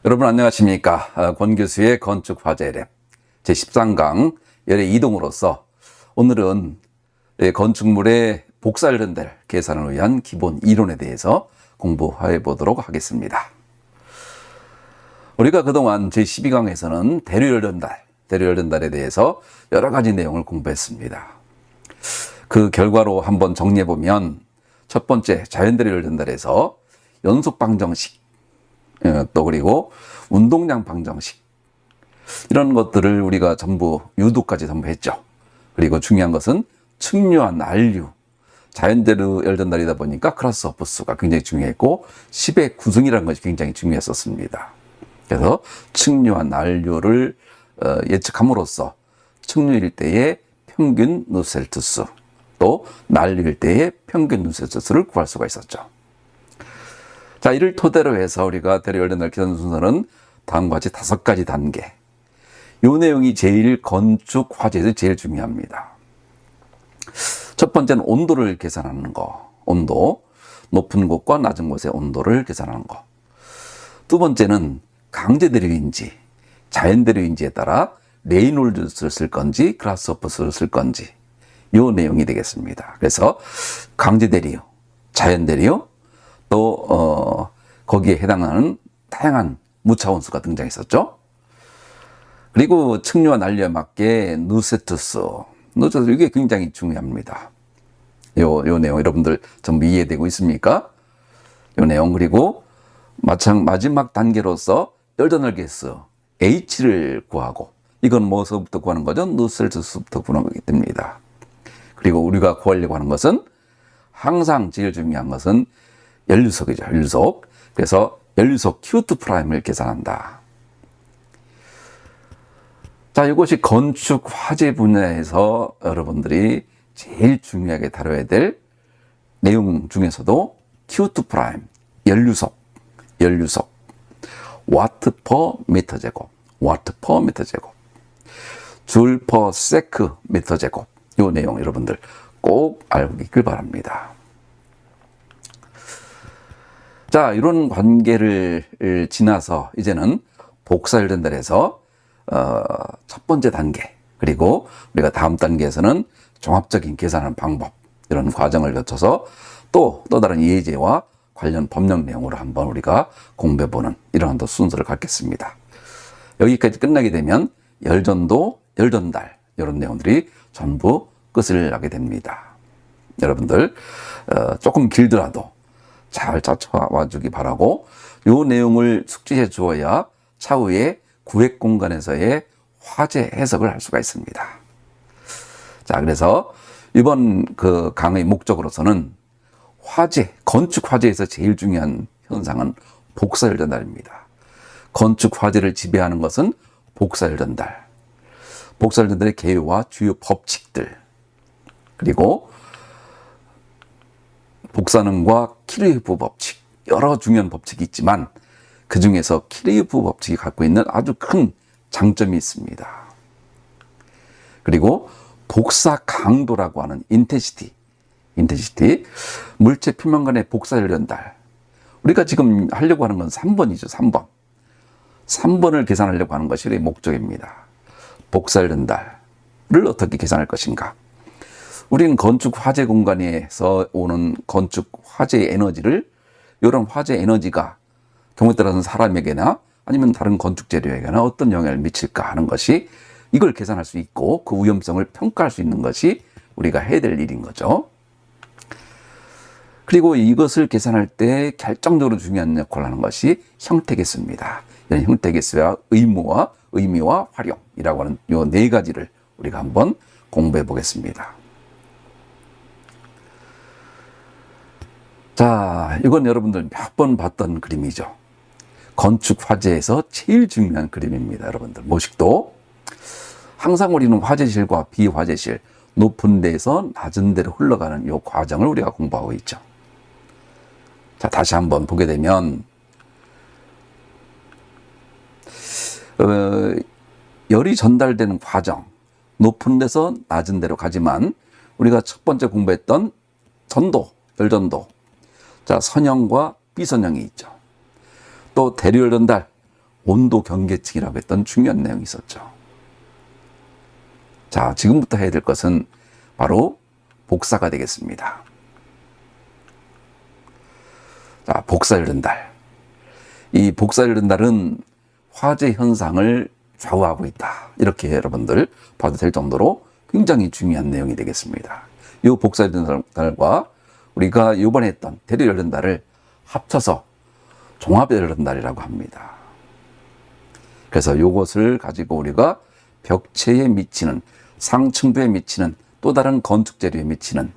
여러분 안녕하십니까. 권 교수의 건축화재랩 제13강 열의 이동으로서 오늘은 건축물의 복사열전달 계산을 위한 기본 이론에 대해서 공부해 보도록 하겠습니다. 우리가 그동안 제12강에서는 대류열전달에 대해서 여러 가지 내용을 공부했습니다. 그 결과로 한번 정리해 보면 첫 번째 자연대류열전달에서 연속방정식, 또 그리고 운동량 방정식, 이런 것들을 우리가 전부 유도까지 전부 했죠. 그리고 중요한 것은 측류와 난류, 자연대로 열전달이다 보니까 크로스오프수가 굉장히 중요했고 10의 구승이라는 것이 굉장히 중요했었습니다. 그래서 측류와 난류를 예측함으로써 측류일 때의 평균 누셀트 수, 또 난류일 때의 평균 누셀트 수를 구할 수가 있었죠. 자, 이를 토대로 해서 우리가 대류열전달 계산 순서는 다음과 같이 5가지 단계. 이 내용이 제일 건축 화재에서 제일 중요합니다. 첫 번째는 온도를 계산하는 거. 온도. 높은 곳과 낮은 곳의 온도를 계산하는 거. 두 번째는 강제대류인지, 자연대류인지에 따라 레이놀즈를 쓸 건지, 그라스호퍼스를 쓸 건지, 이 내용이 되겠습니다. 그래서 강제대류, 자연대류, 또 거기에 해당하는 다양한 무차원수가 등장했었죠. 그리고 측류와 난류에 맞게 누세트수, 이게 굉장히 중요합니다. 요 내용 여러분들 전부 이해되고 있습니까? 요 내용. 그리고 마지막 단계로서 열전달 개수 H를 구하고, 이건 뭐서부터 구하는 거죠? 누셀트수부터 구하는 거기 됩니다. 그리고 우리가 구하려고 하는 것은 항상 제일 중요한 것은 연류속이죠. 연류속. 그래서 연류속 Q2'을 계산한다. 자, 이것이 건축 화재 분야에서 여러분들이 제일 중요하게 다뤄야 될 내용 중에서도 Q2', 연류속, 와트 퍼 미터 제곱, 줄 퍼 세크 미터 제곱, 이 내용 여러분들 꼭 알고 있길 바랍니다. 자, 이런 관계를 지나서 이제는 복사열전달에서 첫 번째 단계, 그리고 우리가 다음 단계에서는 종합적인 계산하는 방법, 이런 과정을 거쳐서 또 다른 예제와 관련 법령 내용으로 한번 우리가 공부해보는 이러한 순서를 갖겠습니다. 여기까지 끝나게 되면 열전도, 열전달, 이런 내용들이 전부 끝을 나게 됩니다. 여러분들 조금 길더라도 잘 찾아와 주기 바라고, 이 내용을 숙지해 주어야 차후에 구획 공간에서의 화재 해석을 할 수가 있습니다. 자, 그래서 이번 그 강의 목적으로서는 건축 화재에서 제일 중요한 현상은 복사열전달입니다. 건축 화재를 지배하는 것은 복사열전달의 개요와 주요 법칙들, 그리고 복사능과 키르이프 법칙, 여러 중요한 법칙이 있지만 그 중에서 키르이프 법칙이 갖고 있는 아주 큰 장점이 있습니다. 그리고 복사 강도라고 하는 인텐시티, 물체 표면 간의 복사열전달, 우리가 지금 하려고 하는 건 3번이죠. 3번을 계산하려고 하는 것이 우리의 목적입니다. 복사열전달을 어떻게 계산할 것인가. 우리는 건축 화재 공간에서 오는 건축 화재의 에너지를, 이런 화재 에너지가 경우에 따라서는 사람에게나 아니면 다른 건축 재료에게나 어떤 영향을 미칠까 하는 것이, 이걸 계산할 수 있고 그 위험성을 평가할 수 있는 것이 우리가 해야 될 일인 거죠. 그리고 이것을 계산할 때 결정적으로 중요한 역할을 하는 것이 형태계수입니다. 이런 형태계수와 의미와 활용이라고 하는 이 4가지를 우리가 한번 공부해 보겠습니다. 자, 이건 여러분들 몇 번 봤던 그림이죠. 건축 화재에서 제일 중요한 그림입니다. 여러분들 모식도 항상 우리는 화재실과 비화재실, 높은 데에서 낮은 데로 흘러가는 이 과정을 우리가 공부하고 있죠. 자, 다시 한번 보게 되면 열이 전달되는 과정, 높은 데서 낮은 데로 가지만 우리가 첫 번째 공부했던 전도, 열전도, 자, 선형과 비선형이 있죠. 또 대류열전달, 온도 경계층이라고 했던 중요한 내용이 있었죠. 자, 지금부터 해야 될 것은 바로 복사가 되겠습니다. 자, 복사열린 달. 이 복사열린 달은 화재 현상을 좌우하고 있다. 이렇게 여러분들 봐도 될 정도로 굉장히 중요한 내용이 되겠습니다. 이 복사열린 달과 우리가 이번에 했던 대류열린 달을 합쳐서 종합열린 달이라고 합니다. 그래서 이것을 가지고 우리가 벽체에 미치는, 상층부에 미치는, 또 다른 건축 재료에 미치는,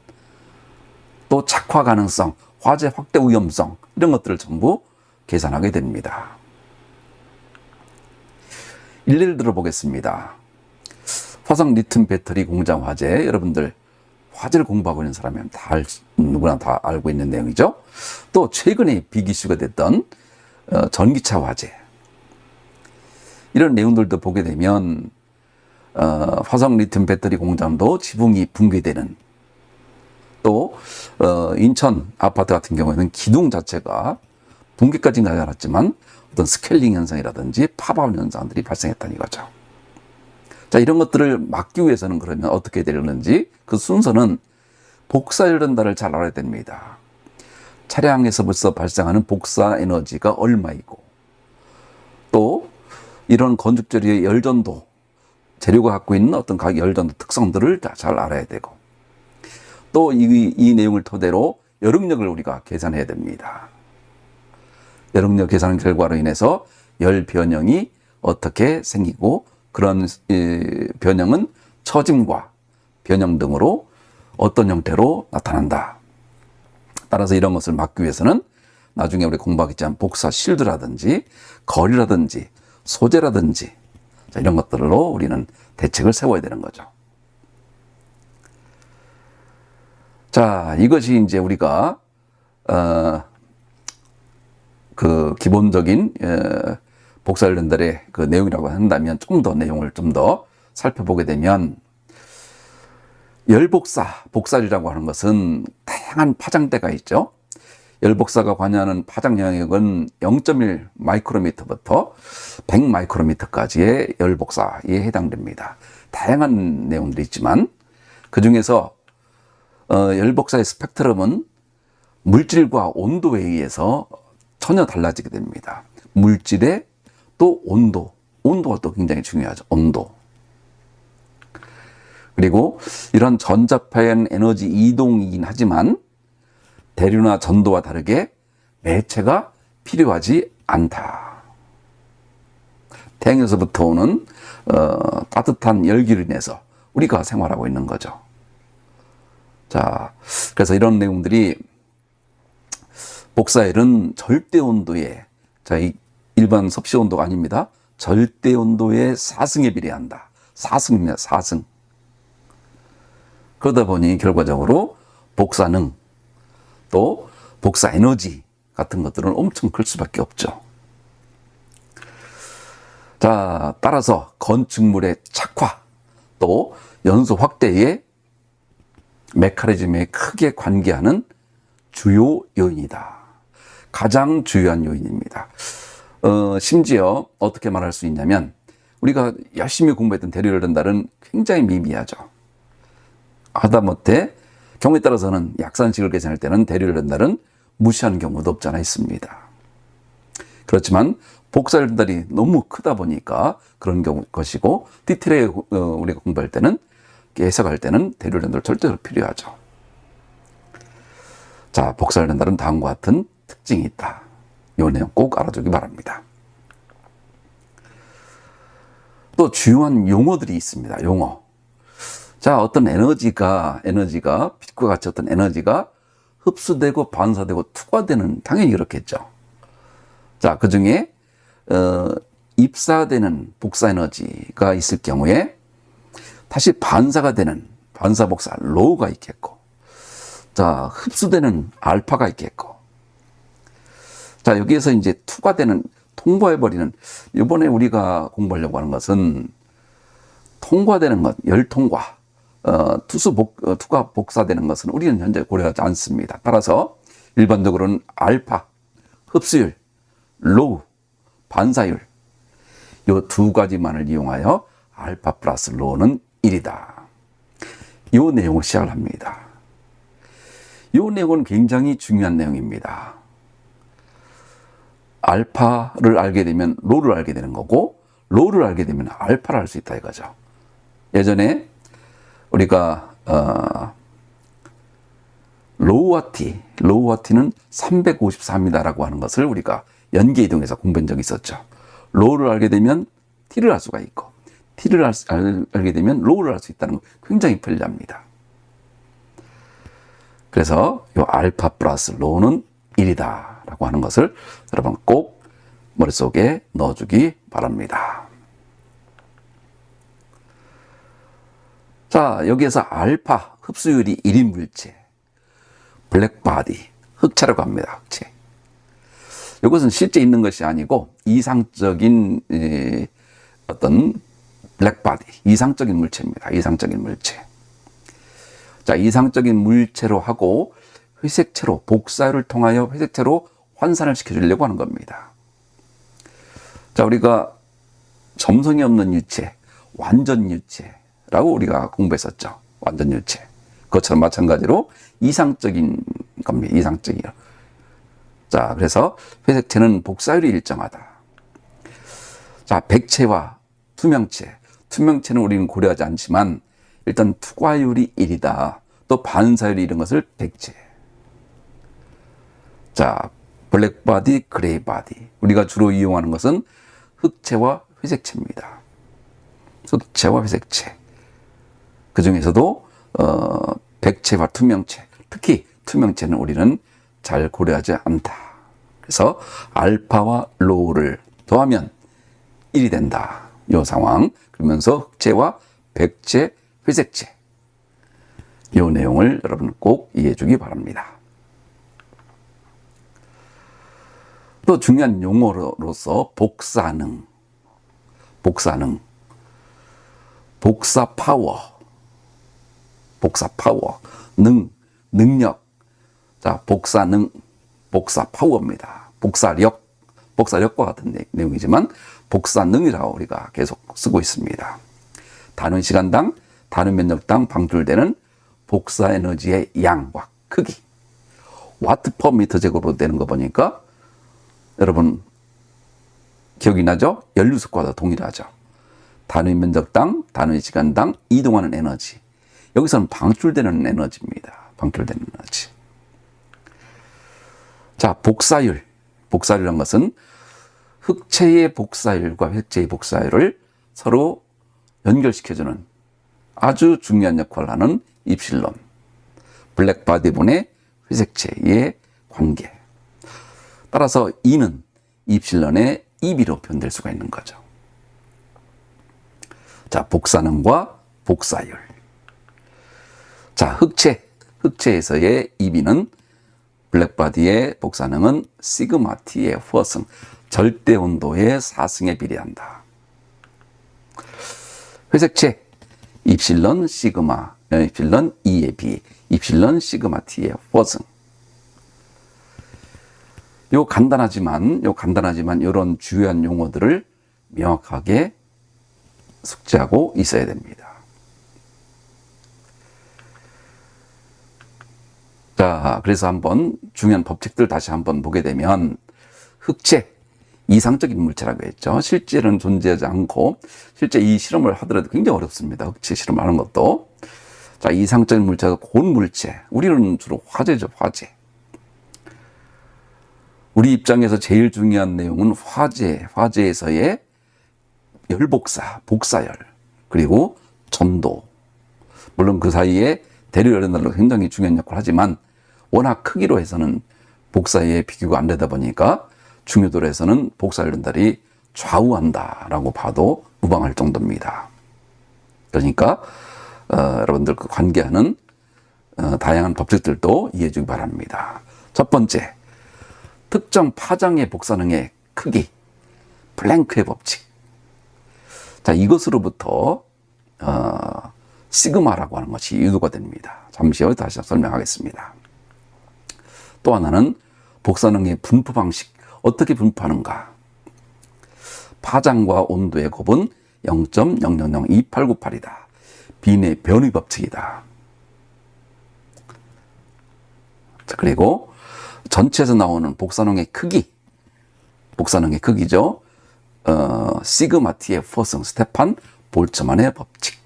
또 착화 가능성, 화재 확대 위험성, 이런 것들을 전부 계산하게 됩니다. 일례를 들어보겠습니다. 화성 리튬 배터리 공장 화재, 여러분들 화재를 공부하고 있는 사람이면 누구나 다 알고 있는 내용이죠. 또 최근에 빅이슈가 됐던 전기차 화재, 이런 내용들도 보게 되면 화성 리튬 배터리 공장도 지붕이 붕괴되는, 또 인천 아파트 같은 경우에는 기둥 자체가 붕괴까지는 나지 않았지만 어떤 스케일링 현상이라든지 팝아웃 현상들이 발생했다는 거죠. 자, 이런 것들을 막기 위해서는 그러면 어떻게 되려는지 그 순서는 복사열린달을 잘 알아야 됩니다. 차량에서 벌써 발생하는 복사 에너지가 얼마이고, 또 이런 건축 재료의 열전도, 재료가 갖고 있는 어떤 각 열전도 특성들을 다 잘 알아야 되고, 또 이 내용을 토대로 열응력을 우리가 계산해야 됩니다. 열응력 계산 결과로 인해서 열 변형이 어떻게 생기고, 그런 변형은 처짐과 변형 등으로 어떤 형태로 나타난다. 따라서 이런 것을 막기 위해서는 나중에 우리 공부하겠지만 복사 실드라든지 거리라든지 소재라든지, 자, 이런 것들로 우리는 대책을 세워야 되는 거죠. 자, 이것이 이제 우리가 그 기본적인 복사열린달의 그 내용이라고 한다면, 좀 더 내용을 좀 더 살펴보게 되면, 복사열이라고 하는 것은 다양한 파장대가 있죠. 열복사가 관여하는 파장 영역은 0.1 마이크로미터부터 100 마이크로미터까지의 열복사에 해당됩니다. 다양한 내용들이 있지만 그 중에서 열복사의 스펙트럼은 물질과 온도에 의해서 전혀 달라지게 됩니다. 물질의 또 온도가 또 굉장히 중요하죠. 온도. 그리고 이런 전자파의 에너지 이동이긴 하지만 대류나 전도와 다르게 매체가 필요하지 않다. 태양에서부터 오는 따뜻한 열기로 인해서 우리가 생활하고 있는 거죠. 자, 그래서 이런 내용들이, 복사열은 절대 온도에, 자, 일반 섭씨 온도가 아닙니다. 절대 온도의 4승에 비례한다. 4승입니다. 4승. 그러다 보니 결과적으로 복사능, 또 복사 에너지 같은 것들은 엄청 클 수밖에 없죠. 자, 따라서 건축물의 착화, 또 연소 확대의 메커니즘에 크게 관계하는 주요 요인이다. 가장 중요한 요인입니다. 심지어 어떻게 말할 수 있냐면, 우리가 열심히 공부했던 대류열린달은 굉장히 미미하죠. 하다못해 경우에 따라서는 약산식을 계산할 때는 대류열린달은 무시하는 경우도 없지 않아 있습니다. 그렇지만 복사열린달이 너무 크다 보니까 그런 것이고, 디테일에 우리가 공부할 때는, 해석할 때는 대류열린달 절대로 필요하죠. 자, 복사열린달은 다음과 같은 특징이 있다. 이 내용 꼭 알아두기 바랍니다. 또 주요한 용어들이 있습니다. 용어. 자, 어떤 에너지가 빛과 같이 어떤 에너지가 흡수되고 반사되고 투과되는, 당연히 그렇겠죠. 자, 그 중에 입사되는 복사 에너지가 있을 경우에 다시 반사가 되는 반사 복사 로우가 있겠고, 자, 흡수되는 알파가 있겠고, 자, 여기에서 이제 투과되는, 통과해버리는, 이번에 우리가 공부하려고 하는 것은 통과되는 것, 열통과, 투과 복사되는 것은 우리는 현재 고려하지 않습니다. 따라서 일반적으로는 알파, 흡수율, 로우, 반사율, 요 두 가지만을 이용하여 알파 플러스 로는 1이다. 이 내용을 시작을 합니다. 이 내용은 굉장히 중요한 내용입니다. 알파를 알게 되면 로를 알게 되는 거고, 로를 알게 되면 알파를 알 수 있다 이거죠. 예전에 우리가 로우와 T는 354입니다라고 하는 것을 우리가 연계이동에서 공부한 적이 있었죠. 로우를 알게 되면 T를 알 수가 있고, T를 알게 되면 로우를 알 수 있다는 거 굉장히 편리합니다. 그래서 이 알파 플러스 로우는 1이다 라고 하는 것을 여러분 꼭 머릿속에 넣어주기 바랍니다. 자, 여기에서 알파 흡수율이 1인 물체, 블랙바디, 흑체라고 합니다. 흑체. 이것은 실제 있는 것이 아니고 이상적인 어떤 블랙바디, 이상적인 물체입니다. 이상적인 물체. 자, 이상적인 물체로 하고 회색체로, 복사율을 통하여 회색체로 환산을 시켜주려고 하는 겁니다. 자, 우리가 점성이 없는 유체, 완전 유체라고 우리가 공부했었죠. 완전 유체. 그것처럼 마찬가지로 이상적인 겁니다. 이상적이요. 자, 그래서 회색체는 복사율이 일정하다. 자, 백체와 투명체. 투명체는 우리는 고려하지 않지만 일단 투과율이 1이다. 또 반사율이 이런 것을 백체. 자, 블랙바디, 그레이바디. 우리가 주로 이용하는 것은 흑체와 회색체입니다. 흑체와 회색체. 그 중에서도 백체와 투명체. 특히 투명체는 우리는 잘 고려하지 않다. 그래서 알파와 로우를 더하면 1이 된다. 이 상황. 그러면서 흑체와 백체, 회색체. 이 내용을 여러분 꼭 이해해 주기 바랍니다. 또 중요한 용어로서 복사능, 복사 파워, 능력. 자, 복사능, 복사 파워입니다. 복사력과 같은 내용이지만 복사능이라고 우리가 계속 쓰고 있습니다. 단위 시간당, 단위 면적당 방출되는 복사 에너지의 양과 크기. 와트 퍼 미터 제곱으로 되는 거 보니까 여러분 기억이 나죠? 연료석과도 동일하죠. 단위 면적당, 단위 시간당 이동하는 에너지. 여기서는 방출되는 에너지입니다. 방출되는 에너지. 자, 복사율이라는 것은 흑체의 복사율과 회체의 복사율을 서로 연결시켜주는 아주 중요한 역할을 하는 입실론. 블랙바디분의 회색체의 관계. 따라서 E는 입실론의 EB로 표현될 수가 있는 거죠. 자, 복사능과 복사율. 자, 흑체에서의 EB는 블랙바디의 복사능은 시그마 T의 후어승, 절대 온도의 4승에 비례한다. 회색체, 입실론 시그마, 입실론 E의 비, 입실론 시그마 T의 후어승. 요 간단하지만 이런 주요한 용어들을 명확하게 숙지하고 있어야 됩니다. 자, 그래서 한번 중요한 법칙들 다시 한번 보게 되면 흑체, 이상적인 물체라고 했죠. 실제는 존재하지 않고 실제 이 실험을 하더라도 굉장히 어렵습니다. 흑체 실험하는 것도. 자, 이상적인 물체가 고온물체. 우리는 주로 화재죠, 화재. 우리 입장에서 제일 중요한 내용은 화재에서의 열복사, 복사열, 그리고 전도. 물론 그 사이에 대류열연단도 굉장히 중요한 역할을 하지만 워낙 크기로 해서는 복사에 비교가 안 되다 보니까 중요도로 해서는 복사열연달이 좌우한다라고 봐도 무방할 정도입니다. 그러니까 여러분들 그 관계하는 다양한 법칙들도 이해해 주기 바랍니다. 첫 번째, 특정 파장의 복사능의 크기, 플랭크의 법칙. 자, 이것으로부터 시그마라고 하는 것이 유도가 됩니다. 잠시 후에 다시 설명하겠습니다. 또 하나는 복사능의 분포 방식, 어떻게 분포하는가. 파장과 온도의 곱은 0.00028988이다. 빈의 변위 법칙이다. 자, 그리고 전체에서 나오는 복사능의 크기죠. 시그마 t의 포승, 스테판 볼츠만의 법칙.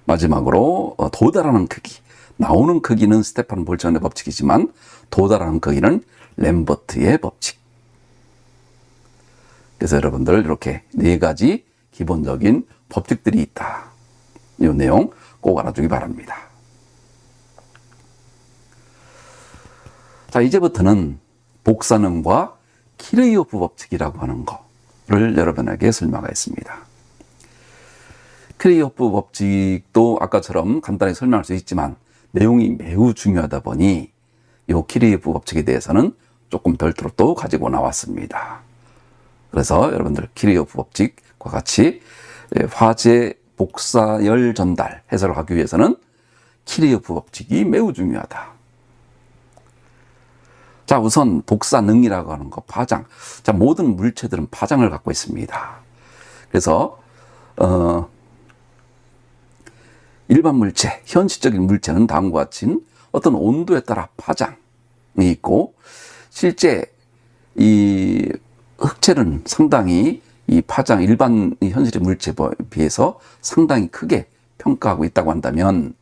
마지막으로 도달하는 크기. 나오는 크기는 스테판 볼츠만의 법칙이지만 도달하는 크기는 램버트의 법칙. 그래서 여러분들 이렇게 네 가지 기본적인 법칙들이 있다. 이 내용 꼭 알아두기 바랍니다. 자, 이제부터는 복사능과 키르이호프 법칙이라고 하는 거를 여러분에게 설명하겠습니다. 키르이호프 법칙도 아까처럼 간단히 설명할 수 있지만 내용이 매우 중요하다 보니 이 키르이호프 법칙에 대해서는 조금 별도로 또 가지고 나왔습니다. 그래서 여러분들 키르이호프 법칙과 같이 화재 복사열 전달 해설을 하기 위해서는 키르이호프 법칙이 매우 중요하다. 자, 우선 복사능이라고 하는 거, 파장. 자, 모든 물체들은 파장을 갖고 있습니다. 그래서 일반 물체, 현실적인 물체는 다음과 같이 어떤 온도에 따라 파장이 있고, 실제 이 흑체는 상당히 이 파장, 일반 현실의 물체에 비해서 상당히 크게 평가하고 있다고 한다면,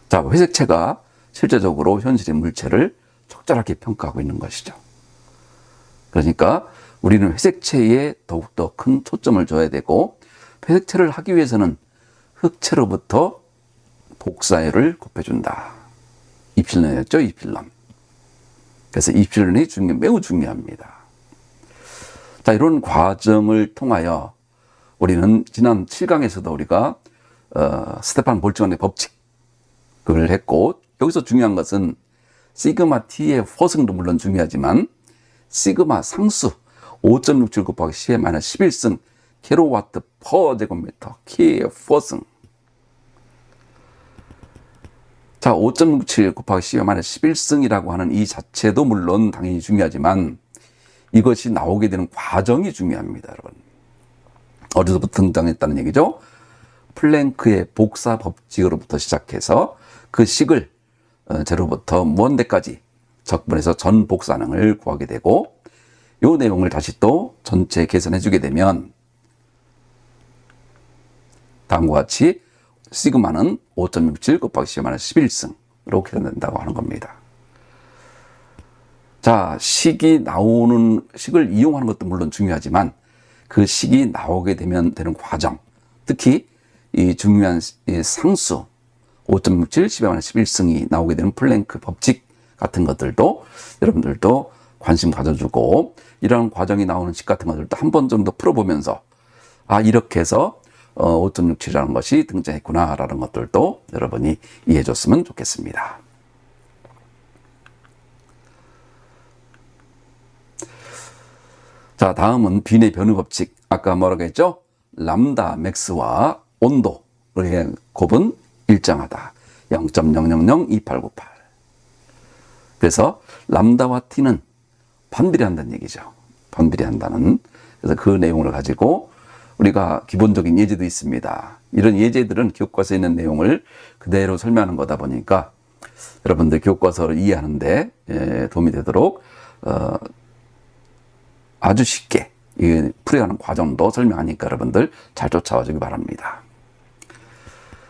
자, 회색체가 실제적으로 현실의 물체를 적절하게 평가하고 있는 것이죠. 그러니까 우리는 회색체에 더욱더 큰 초점을 줘야 되고, 회색체를 하기 위해서는 흑체로부터 복사열을 곱해준다. 이필런이었죠, 이필런. 그래서 이필런이 매우 중요합니다. 자, 이런 과정을 통하여 우리는 지난 7강에서도 우리가 스테판 볼츠만의 법칙을 했고, 여기서 중요한 것은 시그마 t의 포승도 물론 중요하지만 시그마 상수 5.67 곱하기 10의 마이너스 11승 킬로와트 퍼 제곱미터 키의 포승. 자, 5.67 곱하기 10의 마이너스 11승이라고 하는 이 자체도 물론 당연히 중요하지만 이것이 나오게 되는 과정이 중요합니다, 여러분. 어디서부터 등장했다는 얘기죠? 플랭크의 복사 법칙으로부터 시작해서 그 식을 제로부터 먼 데까지 적분해서 전 복사능을 구하게 되고, 이 내용을 다시 또 전체 계산해 주게 되면 다음과 같이 시그마는 5.67 곱하기 10의 11승으로 계산된다고 하는 겁니다. 자, 식을 이용하는 것도 물론 중요하지만 그 식이 나오게 되는 과정, 특히 이 중요한 상수 5.67 10의 11승이 나오게 되는 플랭크 법칙 같은 것들도 여러분들도 관심 가져주고, 이런 과정이 나오는 식 같은 것들도 한 번 정도 풀어보면서 이렇게 해서 5.67이라는 것이 등장했구나 라는 것들도 여러분이 이해해 줬으면 좋겠습니다. 자, 다음은 빈의 변위 법칙. 아까 뭐라고 했죠? 람다 맥스와 온도의 곱은 일정하다. 0.0002898. 그래서 람다와 t는 반비례 한다는 얘기죠. 반비례 한다는. 그래서 그 내용을 가지고 우리가 기본적인 예제도 있습니다. 이런 예제들은 교과서에 있는 내용을 그대로 설명하는 거다 보니까 여러분들 교과서를 이해하는데 도움이 되도록 아주 쉽게 풀이하는 과정도 설명하니까 여러분들 잘 쫓아와 주기 바랍니다.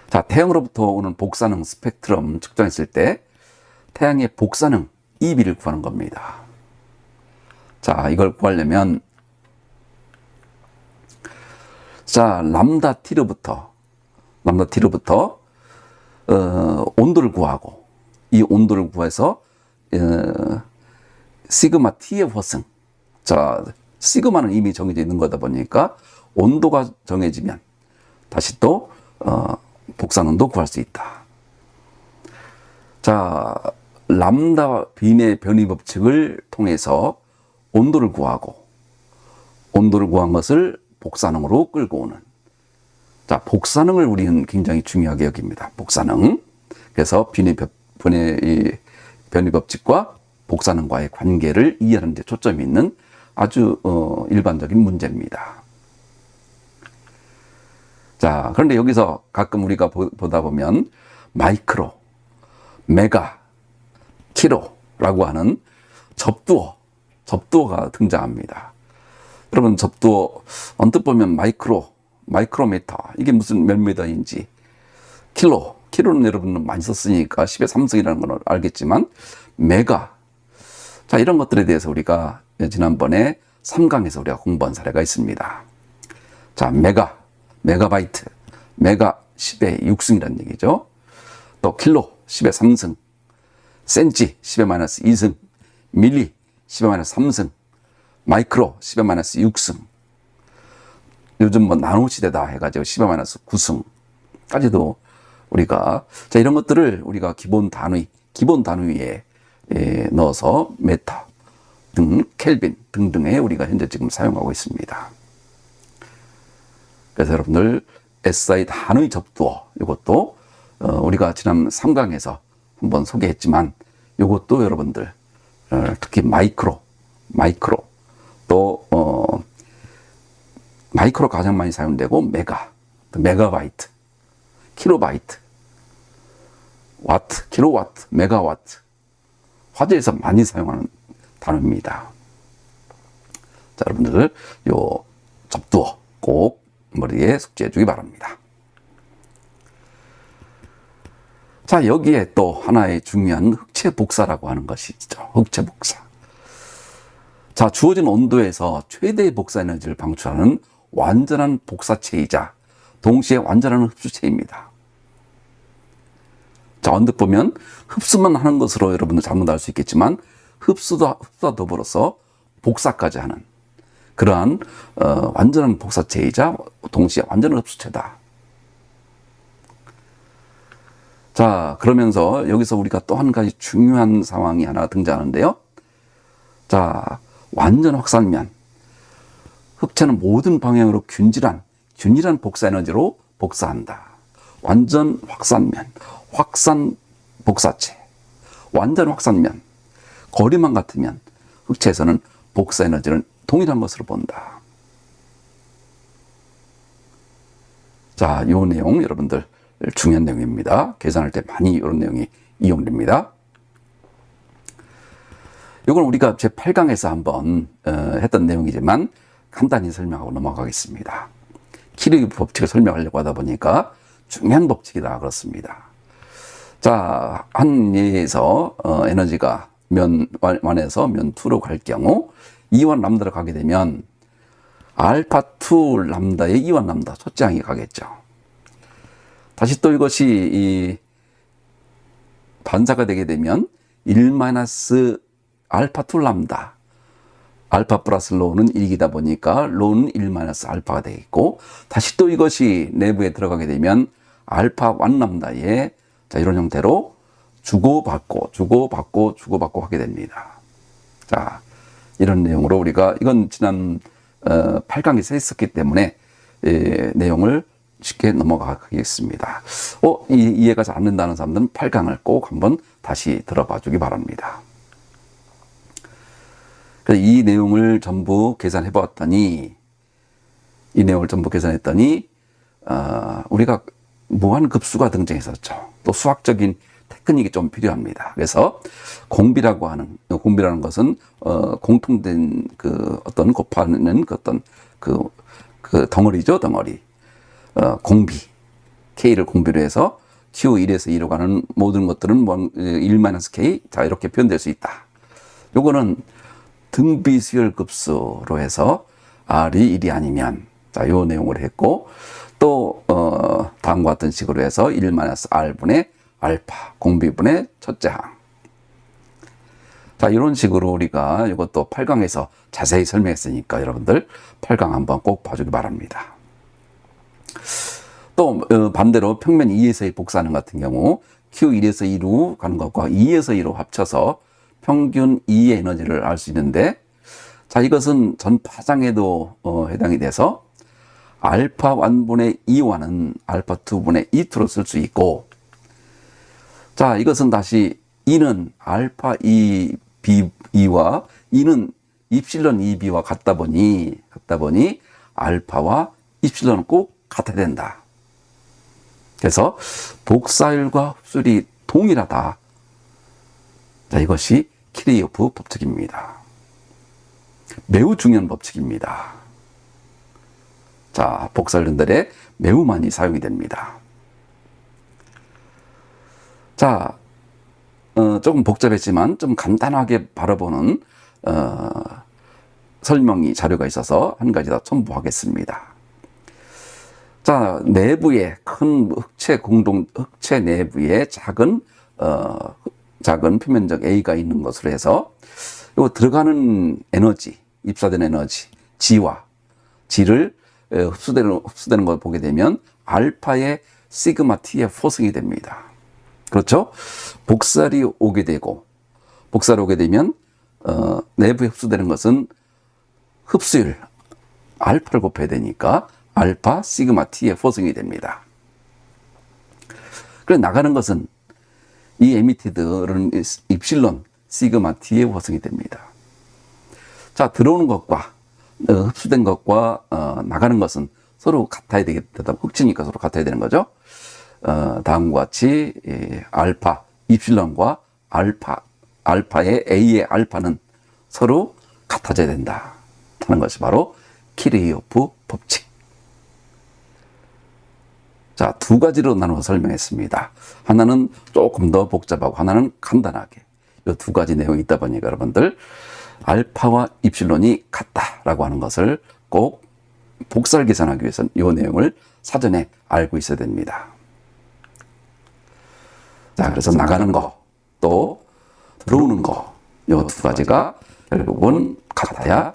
자, 태양으로부터 오는 복사능 스펙트럼 측정했을 때 태양의 복사능 EB를 구하는 겁니다. 자, 이걸 구하려면 자, 람다 t로부터 온도를 구하고, 이 온도를 구해서 시그마 t의 호승. 자, 시그마는 이미 정해져 있는 거다 보니까 온도가 정해지면 다시 또 복사능도 구할 수 있다. 자, 람다 빈의 변위 법칙을 통해서 온도를 구하고, 온도를 구한 것을 복사능으로 끌고 오는. 자, 복사능을 우리는 굉장히 중요하게 여깁니다. 복사능. 그래서 빈의 이 변이 법칙과 복사능과의 관계를 이해하는 데 초점이 있는 아주 일반적인 문제입니다. 자, 그런데 여기서 가끔 우리가 보다 보면 마이크로, 메가, 키로라고 하는 접두어가 등장합니다. 여러분, 접두어 언뜻 보면 마이크로미터, 이게 무슨 몇 미터인지, 키로는 여러분은 많이 썼으니까 10의 3승이라는 걸 알겠지만, 메가, 자, 이런 것들에 대해서 우리가 지난번에 3강에서 우리가 공부한 사례가 있습니다. 자, 메가바이트, 메가 10의 6승이라는 얘기죠. 또 킬로 10의 3승, 센치 10의 -2승, 밀리 10의 -3승, 마이크로 10의 -6승. 요즘 뭐 나노 시대다 해가지고 10의 -9승까지도 우리가, 자, 이런 것들을 우리가 기본 단위에 넣어서 메타 등 켈빈 등등에 우리가 현재 지금 사용하고 있습니다. 그래서 여러분들 SI 단위 접두어, 이것도 우리가 지난 3강에서 한번 소개했지만, 이것도 여러분들 특히 마이크로 또 마이크로 가장 많이 사용되고, 메가바이트, 킬로바이트, 와트, 킬로와트, 메가와트, 화재에서 많이 사용하는 단어입니다. 자, 여러분들 요 접두어 꼭 머리에 숙지해 주기 바랍니다. 자, 여기에 또 하나의 중요한 흑체 복사라고 하는 것이 있죠. 흑체 복사. 자, 주어진 온도에서 최대의 복사 에너지를 방출하는 완전한 복사체이자 동시에 완전한 흡수체입니다. 자, 언뜻 보면 흡수만 하는 것으로 여러분들 잘못할 수 있겠지만, 흡수와 더불어서 복사까지 하는 그러한 완전한 복사체이자 동시에 완전한 흡수체다. 자, 그러면서 여기서 우리가 또 한 가지 중요한 상황이 하나 등장하는데요. 자, 완전 확산면. 흑체는 모든 방향으로 균일한 복사 에너지로 복사한다. 완전 확산면, 확산 복사체. 완전 확산면, 거리만 같으면 흑체에서는 복사 에너지는 동일한 것으로 본다. 자, 이 내용 여러분들 중요한 내용입니다. 계산할 때 많이 이런 내용이 이용됩니다. 이건 우리가 제8강에서 한번 했던 내용이지만 간단히 설명하고 넘어가겠습니다. 키르기 법칙을 설명하려고 하다 보니까 중요한 법칙이다 그렇습니다. 자, 한 예에서 에너지가 면 1에서 면 2로 갈 경우 2원 람다로 가게 되면 알파 2 람다에 2원 람다 첫째 항이 가겠죠. 다시 또 이것이 이 반사가 되게 되면 1 알파 2 람다, 알파 플러스 로우는 1이다 보니까 로우는 1 알파가 되겠고, 다시 또 이것이 내부에 들어가게 되면 알파 1 람다에, 자, 이런 형태로 주고받고 하게 됩니다. 자, 이런 내용으로 우리가, 이건 지난 8강에서 했었기 때문에 내용을 쉽게 넘어가겠습니다. 이해가 잘 안 된다는 사람들은 8강을 꼭 한번 다시 들어봐 주기 바랍니다. 그래서 이 내용을 전부 계산했더니 우리가 무한급수가 등장했었죠. 또 수학적인 테크닉이 좀 필요합니다. 그래서 공비라는 것은 공통된 어떤 곱하는 덩어리죠, 덩어리. 공비, K를 공비로 해서 Q1에서 2로 가는 모든 것들은 1-K, 자, 이렇게 표현될 수 있다. 요거는 등비수열 급수로 해서 R이 1이 아니면, 자, 요 내용을 했고, 또 다음과 같은 식으로 해서 1-R분의 알파, 공비분의 첫째 항. 자, 이런 식으로 우리가 이것도 8강에서 자세히 설명했으니까 여러분들 8강 한번 꼭 봐주기 바랍니다. 또 반대로 평면 2에서의 복사하는 같은 경우 Q1에서 2로 가는 것과 2에서 2로 합쳐서 평균 2의 에너지를 알 수 있는데, 자, 이것은 전파장에도 해당이 돼서 알파 1분의 2와는 알파 2분의 2투로 쓸 수 있고, 자, 이것은 다시 E는 알파 E, B, E와 E는 입실론 EB와 같다 보니 알파와 입실론은 꼭 같아야 된다. 그래서 복사율과 흡수율이 동일하다. 자, 이것이 키르요프 법칙입니다. 매우 중요한 법칙입니다. 자, 복사율 전달에 매우 많이 사용이 됩니다. 자, 조금 복잡했지만 좀 간단하게 바라보는 설명이 자료가 있어서 한 가지 더 첨부하겠습니다. 자, 내부에 큰 흑체 내부에 작은 표면적 A가 있는 것으로 해서 요 들어가는 에너지, 입사된 에너지, G를 흡수되는 걸 보게 되면 알파의 시그마 T의 포승이 됩니다. 그렇죠? 복살이 오게 되면 내부에 흡수되는 것은 흡수율 알파를 곱해야 되니까 알파 시그마 T의 포승이 됩니다. 그래서 나가는 것은 이 에미티드는 입실론 시그마 T의 포승이 됩니다. 자, 들어오는 것과 흡수된 것과 나가는 것은 서로 같아야 되겠다. 흑치니까 서로 같아야 되는 거죠. 다음과 같이 알파 입실론과 알파의 A의 알파는 서로 같아져야 된다 하는 것이 바로 키르요프 법칙. 자, 두 가지로 나눠 설명했습니다. 하나는 조금 더 복잡하고 하나는 간단하게. 이 두 가지 내용이 있다 보니까 여러분들 알파와 입실론이 같다라고 하는 것을 꼭 복사를 계산하기 위해서는 이 내용을 사전에 알고 있어야 됩니다. 자, 그래서 나가는 거, 또 들어오는 거, 이 두 가지가 결국은 같아야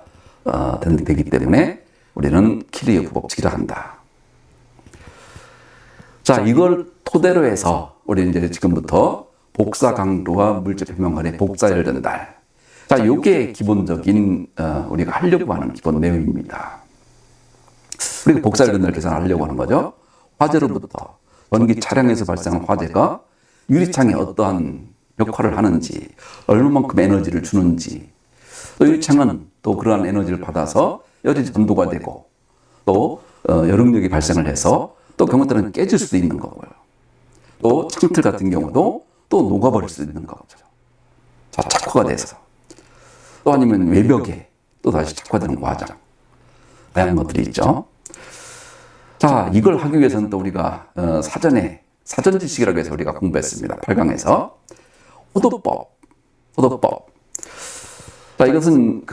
되기 때문에 우리는 키르요프 법칙이라 한다. 자, 이걸 토대로 해서 우리 이제 지금부터 복사 강도와 물질 표면 간의 복사열 전달. 자, 이게 기본적인 우리가 하려고 하는 기본 내용입니다. 우리가 복사열 전달 계산을 하려고 하는 거죠. 화재로부터 전기 차량에서 발생한 화재가 유리창에 어떠한 역할을 하는지, 얼마만큼 에너지를 주는지, 또 유리창은 또 그러한 에너지를 받아서 열이 전도가 되고, 또 여력력이 발생을 해서 또 경우 따라는 깨질 수도 있는 거고요. 또 창틀 같은 경우도 또 녹아버릴 수도 있는 거죠. 자, 착화가 돼서. 또 아니면 외벽에 또 다시 착화되는 과정. 다양한 것들이 있죠. 자, 이걸 하기 위해서는 또 우리가 사전 지식이라고 해서 우리가 공부했습니다. 8강에서 호도법. 자, 이것은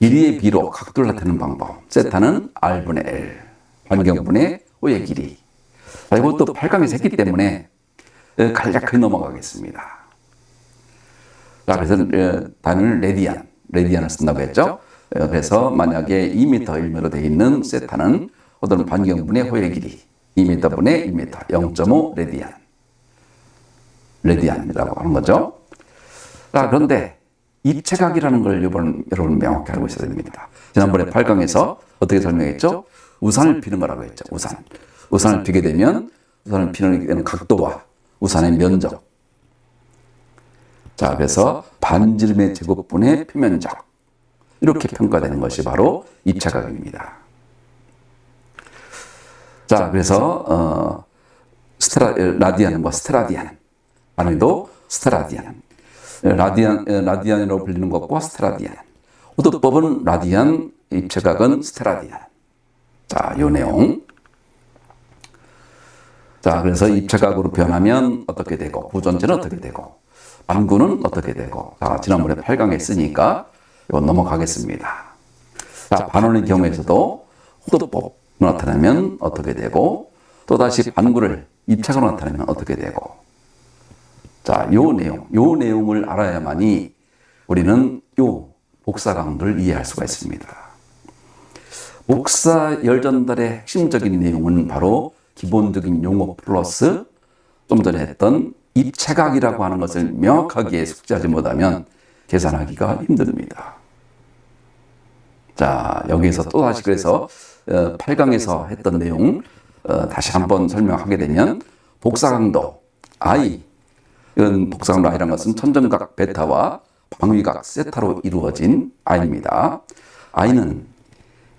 길이의 B로 각도를 나타내는 방법. 세타는 R분의 L. 반경분의 O의 길이. 자, 이것도 8강에서 했기 때문에 간략하게 넘어가겠습니다. 자, 그래서 단을 레디안을 쓴다고 했죠. 그래서 만약에 2m, 1m로 되어 있는 세타는 호도는 반경분의 호의 길이 2m 분의 1m, 0.5 레디안이라고 하는 거죠. 자, 그런데 입체각이라는 걸 여러분 명확히 알고 있어야 됩니다. 지난번에 8강에서 어떻게 설명했죠? 우산을 피는 거라고 했죠. 우산을 피게 되면 우산을 피는 각도와 우산의 면적. 자, 그래서 반지름의 제곱분의 표면적. 이렇게 평가되는 것이 바로 입체각입니다. 자, 그래서 라디안과 스테라디안. 아니도 스테라디안. 라디안이라고 불리는 것과 스테라디안. 호도법은 라디안, 입체각은 스테라디안. 자, 요 내용. 자, 그래서 입체각으로 변하면 어떻게 되고, 부전체는 어떻게 되고, 반구는 어떻게 되고. 자, 지난번에 8강에 했으니까 이거 넘어가겠습니다. 자, 반원의 경우에서도 호도법 나타나면 어떻게 되고, 또다시 반구를 입체각으로 나타내면 어떻게 되고. 자, 요 내용을 알아야만이 우리는 요 복사 강도를 이해할 수가 있습니다. 복사 열 전달의 핵심적인 내용은 바로 기본적인 용어 플러스 좀 전에 했던 입체각이라고 하는 것을 명확하게 숙지하지 못하면 계산하기가 힘듭니다. 자, 여기에서 또다시 그래서 8강에서 했던 내용 다시 한번 설명하게 되면 복사 강도, I. 이건 복사각로 I라는 것은 천정각 베타와 방위각 세타로 이루어진 I입니다. I는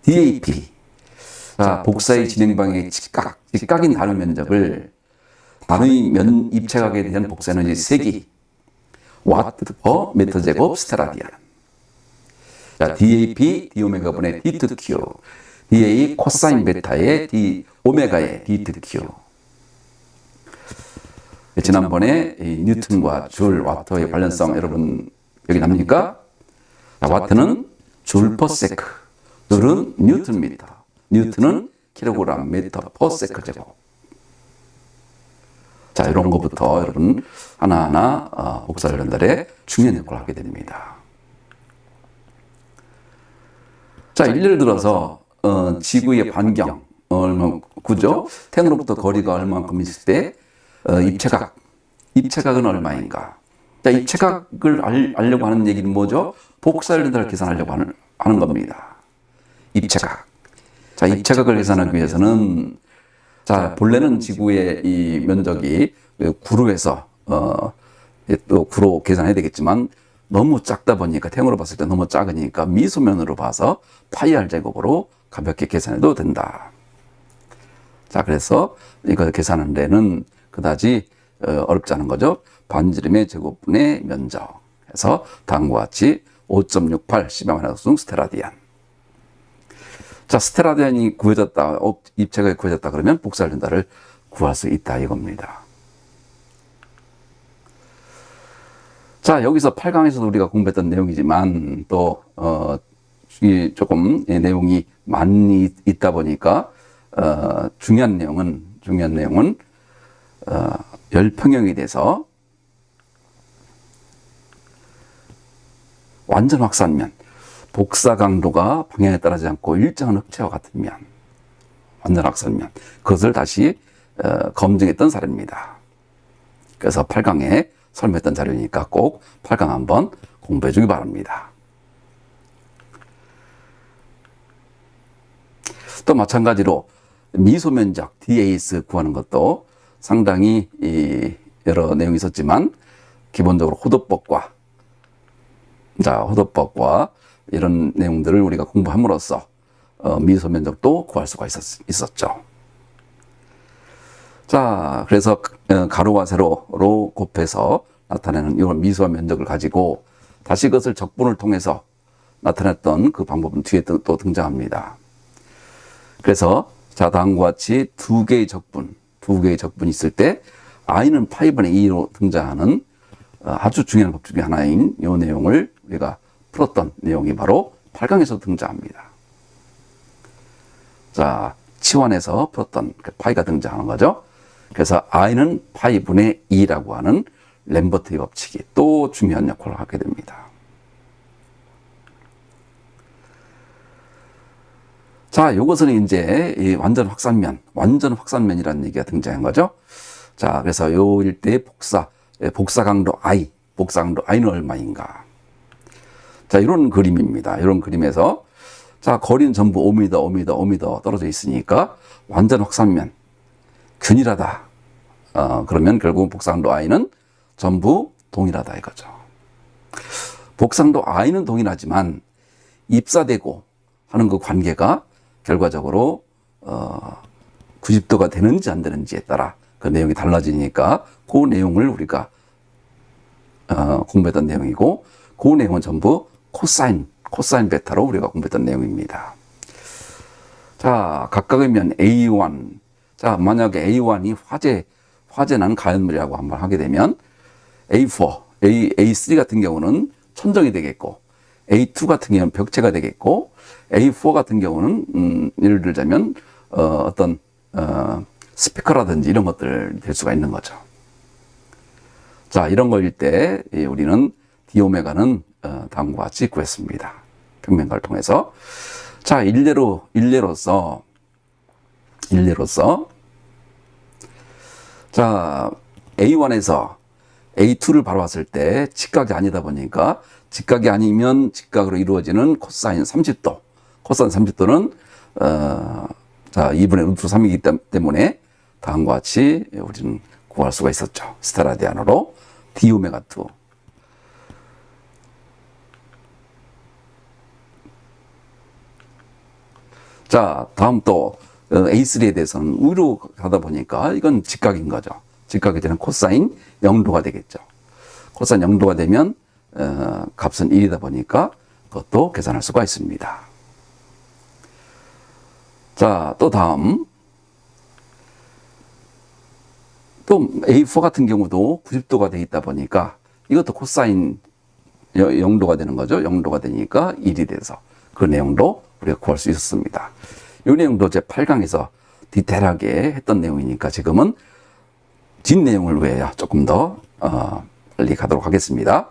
DAP. 자, 복사의 진행 방향의 직각인 단위 면적을 단위 입체각에 대한 복사 에너지 세기 와트 퍼 미터 제곱 스테라디안. 자, DAP D오메가분의 D2Q. DA 코사인 베타의 D 오메가의 D2Q. 지난번에 이 뉴턴과 줄, 와트의 관련성 여러분 여기 납니까? 자, 와트는 줄 퍼 세크, 줄은 뉴턴 미터, 뉴턴은 킬로그램 미터 퍼 세크 제곱. 자, 이런 것부터 여러분 하나하나 복사 연달에 중요한 역할을 하게 됩니다. 자, 예를 들어서 지구의 반경 얼마 구조, 태양으로부터 거리가 얼마만큼 있을 때 입체각은 얼마인가? 자, 입체각을 알려고 하는 얘기는 뭐죠? 복사 연달을 계산하려고 하는 겁니다. 입체각. 자, 입체각을 계산하기 위해서는 자, 본래는 지구의 이 면적이 구로에서 또 구로 계산해야 되겠지만 너무 작다 보니까 태양으로 봤을 때 너무 작으니까 미소면으로 봐서 파이 r 제곱으로 가볍게 계산해도 된다. 자, 그래서 이걸 계산하는 데는 그다지 어렵지 않은 거죠. 반지름의 제곱분의 면적 해서 다음과 같이 5.68 시베마나스 스테라디안. 자, 스테라디안이 구해졌다, 입체각이 구해졌다 그러면 복사 연달을 구할 수 있다 이겁니다. 자, 여기서 8강에서도 우리가 공부했던 내용이지만 또 조금 내용이 많이 있다 보니까 중요한 내용은 열평형에 대해서 완전 확산면, 복사 강도가 방향에 따르지 않고 일정한 흑체와 같은 면, 완전 확산면, 그것을 다시 검증했던 사례입니다. 그래서 8강에 설명했던 자료니까 꼭 8강 한번 공부해 주기 바랍니다. 또 마찬가지로 미소면적 DAS 구하는 것도 상당히 여러 내용이 있었지만 기본적으로 호도법과 이런 내용들을 우리가 공부함으로써 미소면적도 구할 수가 있었죠. 자, 그래서 가로와 세로로 곱해서 나타내는 이런 미소와 면적을 가지고 다시 그것을 적분을 통해서 나타냈던 그 방법은 뒤에 또 등장합니다. 그래서 자, 다음과 같이 두 개의 적분이 있을 때 i는 파이분의 2로 등장하는 아주 중요한 법 중에 하나인 이 내용을 우리가 풀었던 내용이 바로 8강에서 등장합니다. 자, 치환에서 풀었던 그 파이가 등장하는 거죠. 그래서 i는 파이분의 2라고 하는 램버트의 법칙이 또 중요한 역할을 하게 됩니다. 자, 요것은 이제 이 완전 확산면이라는 얘기가 등장한 거죠. 자, 그래서 요 일대의 복사 강도 I는 얼마인가. 자, 이런 그림입니다. 이런 그림에서 자, 거리는 전부 5m 떨어져 있으니까 완전 확산면, 균일하다. 그러면 결국 복사강도 I는 전부 동일하다 이거죠. 복사강도 I는 동일하지만 입사되고 하는 그 관계가 결과적으로 90도가 되는지 안 되는지에 따라 그 내용이 달라지니까 그 내용을 우리가 공부했던 내용이고 그 내용은 전부 코사인 베타로 우리가 공부했던 내용입니다. 자, 각각의 면 A1. 자, 만약에 A1이 화재난 가연물이라고 한번 하게 되면 A4, A3 같은 경우는 천정이 되겠고 A2 같은 경우는 벽체가 되겠고 A4 같은 경우는 예를 들자면 어떤 스피커라든지 이런 것들 될 수가 있는 거죠. 자, 이런 거일 때 우리는 D오메가는 다음과 같이 구했습니다. 평면가를 통해서. 자, 일례로서 자, A1에서 A2를 바로 왔을 때 직각이 아니다 보니까 직각이 아니면 직각으로 이루어지는 코사인 30도. 코사인 30도는 자, 2분의 루트 3이기 때문에 다음과 같이 우리는 구할 수가 있었죠. 스테라디안으로 D 오메가 2. 자, 다음 또 A3에 대해서는 위로 가다 보니까 이건 직각인 거죠. 직각이 되는 코사인 0도가 되겠죠. 코사인 0도가 되면 값은 1이다 보니까 그것도 계산할 수가 있습니다. 자, 또 다음 또 A4 같은 경우도 90도가 되어 있다 보니까 이것도 코사인 0도가 되는 거죠. 0도가 되니까 1이 돼서 그 내용도 우리가 구할 수 있었습니다. 이 내용도 제 8강에서 디테일하게 했던 내용이니까 지금은 뒷 내용을 위해 조금 더 빨리 가도록 하겠습니다.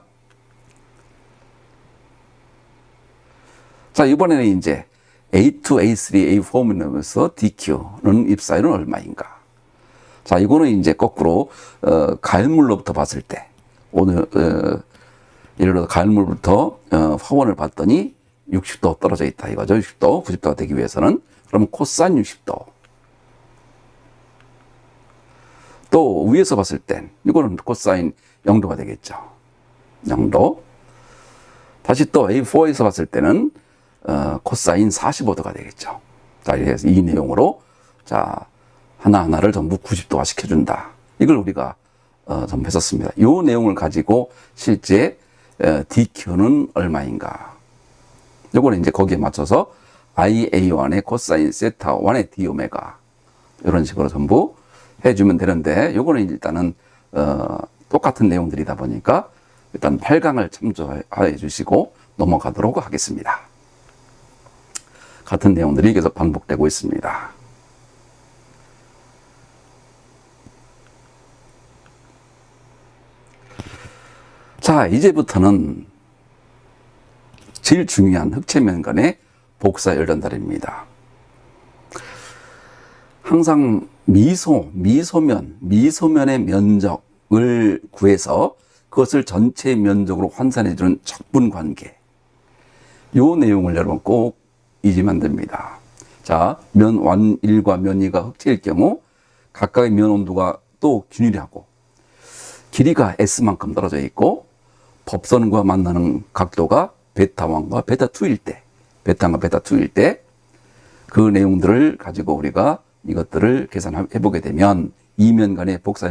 자, 이번에는 이제 A2, A3, A4면에서 DQ는 입사율은 얼마인가? 자, 이거는 이제 거꾸로 가열물로부터 봤을 때 오늘 예를 들어 가열물부터 화원을 봤더니 60도 떨어져 있다 이거죠. 60도, 90도가 되기 위해서는 그러면 코사인 60도. 또 위에서 봤을 땐 이거는 코사인 0도가 되겠죠. 0도. 다시 또 A4에서 봤을 때는 코사인 45도가 되겠죠. 자, 이래서 이 내용으로 자 하나하나를 전부 90도화 시켜준다. 이걸 우리가 전부 했었습니다. 이 내용을 가지고 실제 DQ는 얼마인가. 요거는 이제 거기에 맞춰서 IA1의 코사인 세타 1의 D 오메가 이런 식으로 전부 해주면 되는데 요거는 일단은 똑같은 내용들이다 보니까 일단 8강을 참조해 주시고 넘어가도록 하겠습니다. 같은 내용들이 계속 반복되고 있습니다. 자, 이제부터는 제일 중요한 흑채면 간의 복사 열전달입니다. 항상 미소면의 면적을 구해서 그것을 전체 면적으로 환산해주는 적분관계. 요 내용을 여러분 꼭 잊으면 안 됩니다. 자, 면 1과 면 2가 흑채일 경우 각각의 면 온도가 또 균일하고 길이가 S만큼 떨어져 있고 법선과 만나는 각도가 베타 1과 베타 2일 때, 베타가 베타 2일 때 그 내용들을 가지고 우리가 이것들을 계산해 보게 되면 이면 간의 복사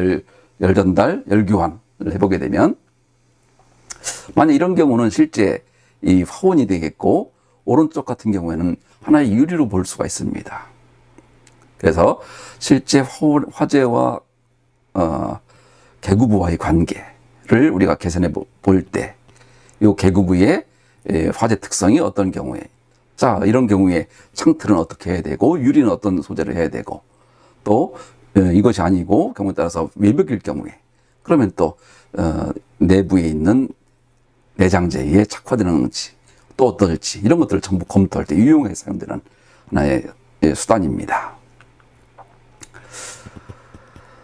열전달, 열교환을 해보게 되면 만약 이런 경우는 실제 이 화원이 되겠고 오른쪽 같은 경우에는 하나의 유리로 볼 수가 있습니다. 그래서 실제 화재와 개구부와의 관계를 우리가 계산해 볼 때 이 개구부의 화재 특성이 어떤 경우에 자 이런 경우에 창틀은 어떻게 해야 되고 유리는 어떤 소재를 해야 되고 또 이것이 아니고 경우에 따라서 외벽일 경우에 그러면 또 내부에 있는 내장재에 착화되는지 또 어떨지 이런 것들을 전부 검토할 때 유용하게 사용되는 하나의 수단입니다.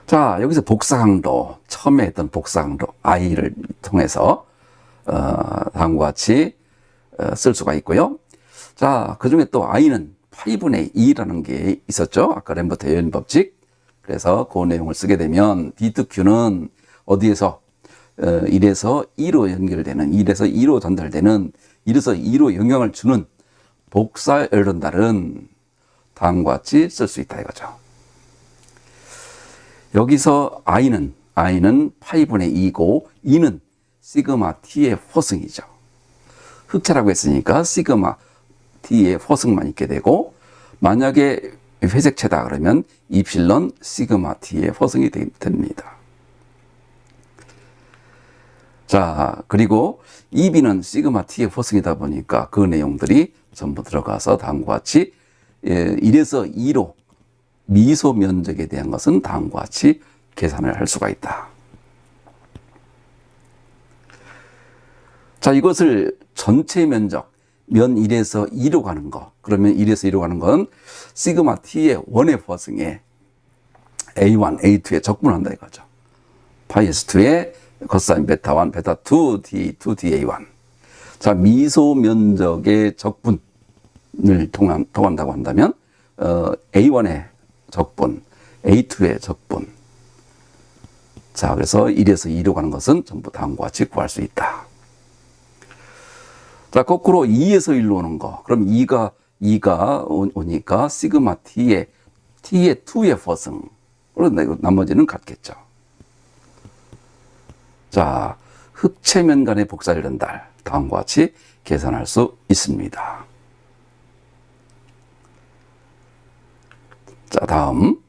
자, 여기서 복사 강도, 처음에 했던 복사 강도 I를 통해서 다음과 같이 쓸 수가 있고요. 자, 그 중에 또 I는 8분의 2라는 게 있었죠. 아까 램버트 요인 법칙. 그래서 그 내용을 쓰게 되면 D2Q는 어디에서 1에서 2로 연결되는 1에서 2로 전달되는 1에서 2로 영향을 주는 복사 열전달은 다음과 같이 쓸 수 있다 이거죠. 여기서 I는 8분의 2고 2는 시그마 T의 호승이죠. 흑채라고 했으니까 시그마 T의 호승만 있게 되고 만약에 회색채다 그러면 이필런 시그마 T의 호승이 됩니다. 자, 그리고 EB는 시그마 T의 호승이다 보니까 그 내용들이 전부 들어가서 다음과 같이 1에서 2로 미소 면적에 대한 것은 다음과 같이 계산을 할 수가 있다. 자, 이것을 전체 면적, 면 1에서 2로 가는 거. 그러면 1에서 2로 가는 건 시그마 T의 원의 호승에 A1, A2에 적분한다 이거죠. 파이 S2에 코사인 베타 1, 베타 2, D2DA1. 자, 미소 면적의 적분을 통한다고 한다면 A1의 적분, A2의 적분, 자, 그래서 1에서 2로 가는 것은 전부 다음과 같이 구할 수 있다. 자, 거꾸로 2에서 1로 오는 거. 그럼 2가 오니까 시그마 t의 2의 퍼승. 그런데 나머지는 같겠죠. 자, 흑채면 간의 복사를 전달. 다음과 같이 계산할 수 있습니다. 자, 다음.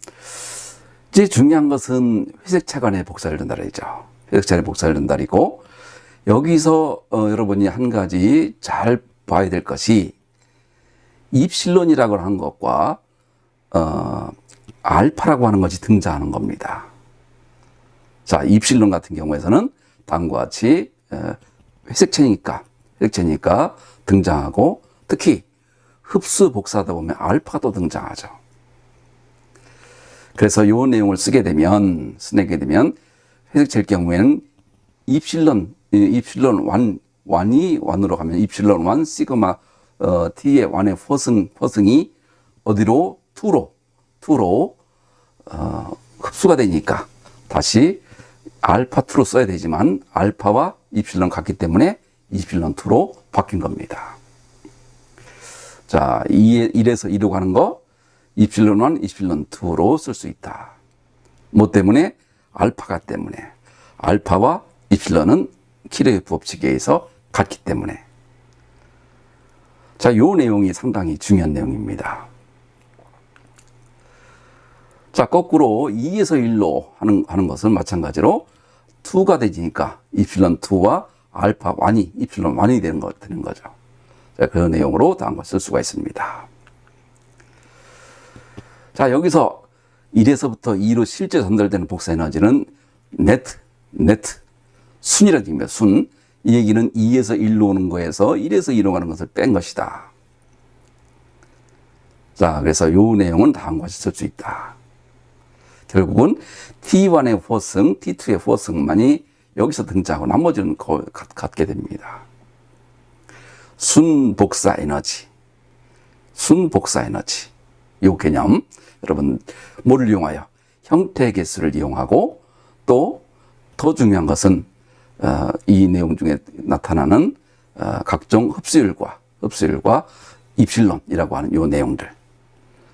이제 중요한 것은 회색체 간의 복사를 전달이죠. 회색체 간의 복사를 전달이고, 여기서 여러분이 한 가지 잘 봐야 될 것이 입실론이라고 하는 것과 알파라고 하는 것이 등장하는 겁니다. 자, 입실론 같은 경우에서는 다음과 같이 회색체니까 등장하고, 특히 흡수 복사하다 보면 알파도 등장하죠. 그래서 이 내용을 쓰게 되면 회색체일 경우에는 입실론 1, 1으로 가면 입실론 1 시그마 t의 1의 퍼승이 어디로? 2로 흡수가 되니까 다시 알파 2로 써야 되지만 알파와 입실론 같기 때문에 입실론 2로 바뀐 겁니다. 자, 1에서 2로 가는 거 입실론 1, 입실론 2로 쓸 수 있다. 뭐 때문에? 알파가 때문에. 알파와 입실론은 키르요프 법칙에 의해서 같기 때문에. 자, 요 내용이 상당히 중요한 내용입니다. 자, 거꾸로 2에서 1로 하는 것은 마찬가지로 2가 되니까 입실론 2와 알파 1이 입실론 1이 되는 거죠. 자, 그 내용으로 다음과 쓸 수가 있습니다. 자, 여기서 1에서부터 2로 실제 전달되는 복사 에너지는 네트, 순이라는 얘기입니다. 순. 이 얘기는 2에서 1로 오는 거에서 1에서 2로 가는 것을 뺀 것이다. 자, 그래서 이 내용은 다음과 같이 쓸 수 있다. 결국은 T1의 포승, T2의 포승만이 여기서 등장하고 나머지는 같게 됩니다. 순복사 에너지. 이 개념. 여러분, 뭐를 이용하여? 형태 개수를 이용하고, 또 더 중요한 것은 이 내용 중에 나타나는 각종 흡수율과 입실론이라고 하는 이 내용들.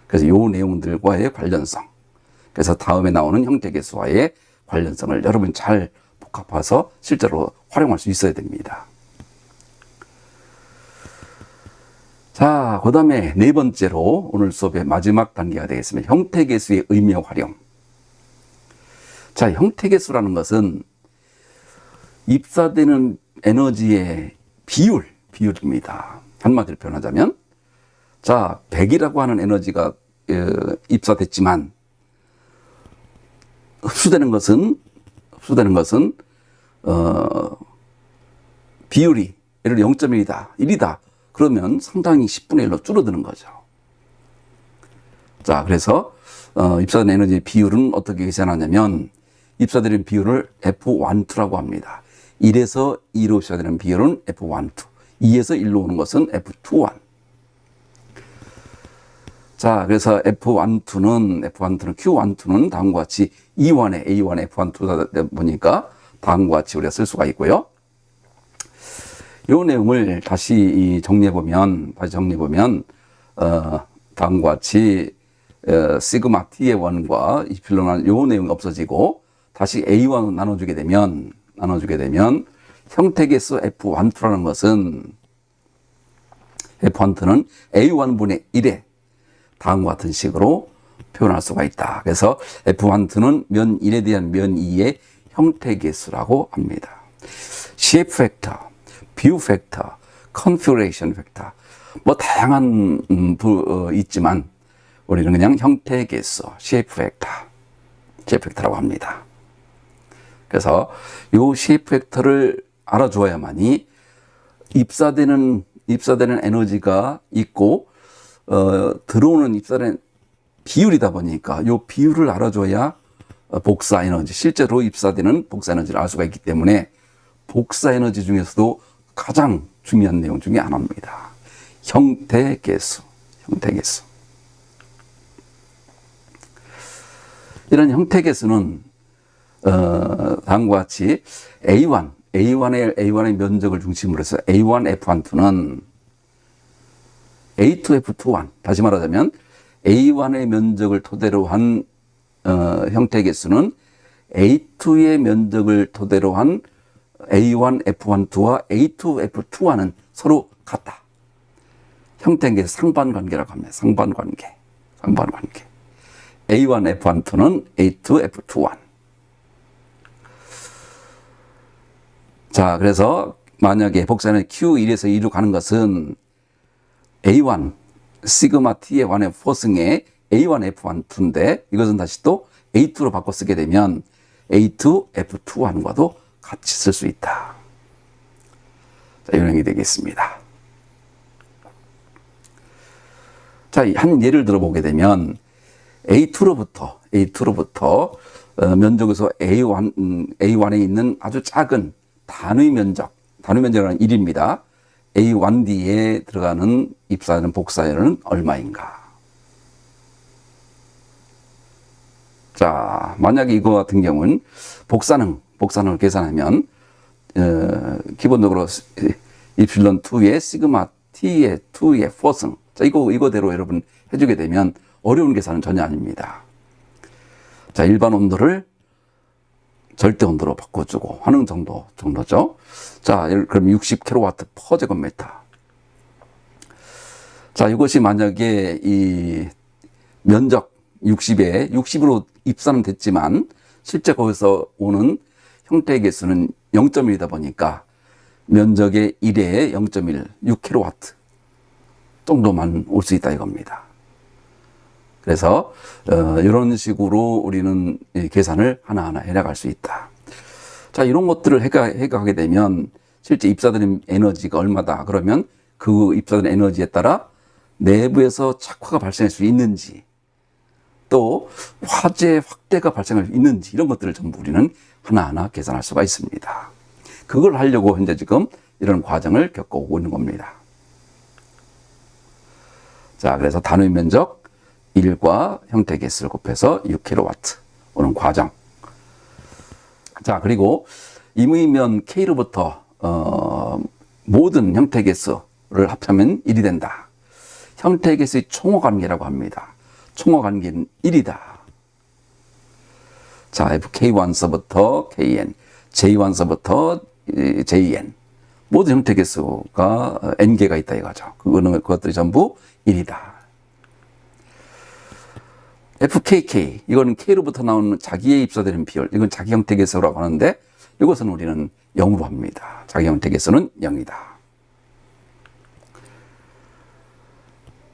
그래서 이 내용들과의 관련성. 그래서 다음에 나오는 형태 개수와의 관련성을 여러분이 잘 복합해서 실제로 활용할 수 있어야 됩니다. 자, 그 다음에 네 번째로 오늘 수업의 마지막 단계가 되겠습니다. 형태 개수의 의미와 활용. 자, 형태 개수라는 것은 입사되는 에너지의 비율입니다. 한마디로 표현하자면, 자, 100이라고 하는 에너지가 입사됐지만 흡수되는 것은 비율이 예를 들어 0.1이다. 그러면 상당히 10분의 1로 줄어드는 거죠. 자, 그래서 입사된 에너지의 비율은 어떻게 계산하냐면 입사되는 비율을 F12라고 합니다. 1에서 2로 입사되는 비율은 F12, 2에서 1로 오는 것은 F21. 자, 그래서 F12는 Q12는 다음과 같이 E1에 A1에 F12다 보니까 다음과 같이 우리가 쓸 수가 있고요. 이 내용을 다시 정리해보면 다음과 같이 시그마 T의 1과 이필론한 이 내용이 없어지고 다시 A1으로 나눠주게 되면 형태계수 F12라는 것은 F12는 A1분의 1에 다음과 같은 식으로 표현할 수가 있다. 그래서 F12는 면 1에 대한 면 2의 형태계수라고 합니다. shape 팩터, view 팩터, configuration 팩터 뭐 다양한 있지만 우리는 그냥 형태계수, shape 팩터라고 합니다. 그래서 이 shape 팩터를 알아줘야만이 입사되는 에너지가 있고 들어오는 입사된 비율이다 보니까 이 비율을 알아줘야 복사 에너지, 실제로 입사되는 복사 에너지를 알 수가 있기 때문에 복사 에너지 중에서도 가장 중요한 내용 중에 하나입니다. 형태계수. 이런 형태계수는 다음과 같이 A1의 면적을 중심으로 해서 A1, F1, 2는 A2, F2, 1. 다시 말하자면 A1의 면적을 토대로 한 형태의 개수는 A2의 면적을 토대로 한 A1, F1, 2와 A2, F2와는 서로 같다. 형태의 개수 상반관계라고 합니다. 상반관계. A1, F1, 2는 A2, F2, 1. 자, 그래서 만약에 복사는 Q1에서 2로 가는 것은 A1, 시그마 T의 1의 포승에 A1, F1, 2인데 이것은 다시 또 A2로 바꿔 쓰게 되면 A2, F2 1과도 같이 쓸 수 있다. 자, 이런 게 되겠습니다. 자, 한 예를 들어보게 되면 A2로부터 면적에서 A1에 있는 아주 작은 단위 면적은 1입니다. A1D에 들어가는 입사하는 복사열은 얼마인가? 자, 만약에 이거 같은 경우는 복사능을 계산하면 기본적으로 입실론 2의 시그마 T의 2의 포승. 자, 이거대로 여러분 해주게 되면 어려운 계산은 전혀 아닙니다. 자, 일반 온도를 절대 온도로 바꿔주고 하는 정도죠. 자, 그럼 60kW per 제곱미터. 자, 이것이 만약에 이 면적 60으로 입사는 됐지만 실제 거기서 오는 형태의 개수는 0.1이다 보니까 면적의 1에 0.1, 6kW 정도만 올 수 있다 이겁니다. 그래서 이런 식으로 우리는 계산을 하나하나 해나갈 수 있다. 자, 이런 것들을 해가하게 되면 실제 입사되는 에너지가 얼마다 그러면 그 입사되는 에너지에 따라 내부에서 착화가 발생할 수 있는지 또 화재 확대가 발생할 수 있는지 이런 것들을 전부 우리는 하나하나 계산할 수가 있습니다. 그걸 하려고 현재 지금 이런 과정을 겪어오고 있는 겁니다. 자, 그래서 단위 면적 1과 형태 개수를 곱해서 6kW 오는 과정. 자, 그리고 임의면 K로부터 모든 형태 개수를 합하면 1이 된다. 형태 개수의 총호 관계라고 합니다. 총호 관계는 1이다. 자, FK1서부터 KN, J1서부터 JN 모든 형태 개수가 N개가 있다 이거죠. 그것들이 전부 1이다. FKK, 이거는 K로부터 나오는 자기에 입사되는 비율, 이건 자기 형태 개수라고 하는데 이것은 우리는 0으로 합니다. 자기 형태 개수는 0이다.